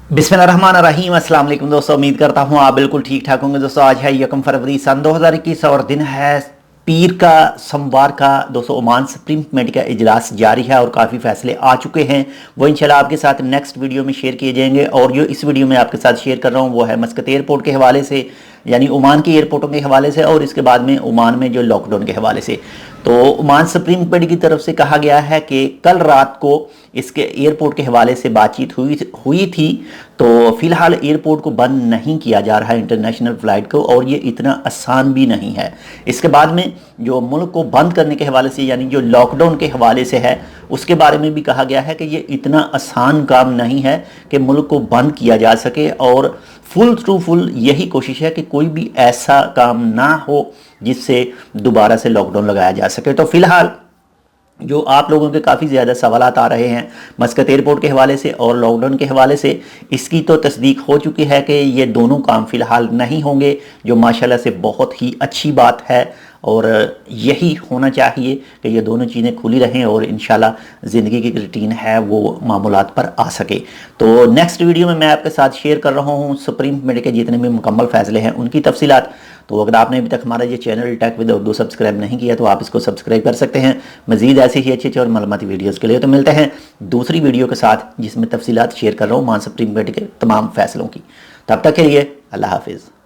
बिस्मिल्लाहिर्रहमानिर्रहीम। अस्सलाम वालेकुम दोस्तों, उम्मीद करता हूँ आप बिल्कुल ठीक ठाक होंगे। दोस्तों आज है 1 फरवरी सन 2021 और दिन है पीर का, सोमवार का। दोस्तों ओमान सुप्रीम कमेटी का इजलास जारी है और काफ़ी फैसले आ चुके हैं, वो इंशाल्लाह आपके साथ नेक्स्ट वीडियो में शेयर किए जाएंगे। और जो इस वीडियो में आपके साथ शेयर कर रहा हूँ वो है मस्कत एयरपोर्ट के हवाले से, यानी ओमान के एयरपोर्टों के हवाले से, और इसके बाद में ओमान में जो लॉकडाउन के हवाले से। तो ओमान सुप्रीम कमेटी की तरफ से कहा गया है कि कल रात को इसके एयरपोर्ट के हवाले से बातचीत हुई थी। तो फिलहाल एयरपोर्ट को बंद नहीं किया जा रहा है, इंटरनेशनल फ़्लाइट को, और ये इतना आसान भी नहीं है। इसके बाद में जो मुल्क को बंद करने के हवाले से, यानी जो लॉकडाउन के हवाले से है, उसके बारे में भी कहा गया है कि ये इतना आसान काम नहीं है कि मुल्क को बंद किया जा सके। और फुल टू फुल यही कोशिश है कि कोई भी ऐसा काम ना हो जिससे दोबारा से लॉकडाउन लगाया जा सके। तो फिलहाल जो आप लोगों के काफ़ी ज़्यादा सवालात आ रहे हैं मस्कत एयरपोर्ट के हवाले से और लॉकडाउन के हवाले से, इसकी तो तस्दीक हो चुकी है कि ये दोनों काम फ़िलहाल नहीं होंगे, जो माशाल्लाह से बहुत ही अच्छी बात है। और यही होना चाहिए कि ये दोनों चीज़ें खुली रहें और इंशाल्लाह ज़िंदगी की रूटीन है वो मामूलात पर आ सके। तो नेक्स्ट वीडियो में मैं आपके साथ शेयर कर रहा हूँ सुप्रीम कमेटी के जितने भी मुकम्मल फ़ैसले हैं उनकी तफसीलात। तो अगर आपने अभी तक हमारा ये channel tech with Urdu subscribe नहीं किया तो आप इसको सब्सक्राइब कर सकते हैं। मज़ीद ऐसी ही अच्छी और मालूमाती वीडियोज़ के लिए तो मिलते हैं दूसरी वीडियो के साथ जिसमें तफसीलात शेयर कर रहा हूँ ओमान सुप्रीम कमेटी के तमाम फ़ैसलों की। तब तक के लिए अल्लाह हाफिज़।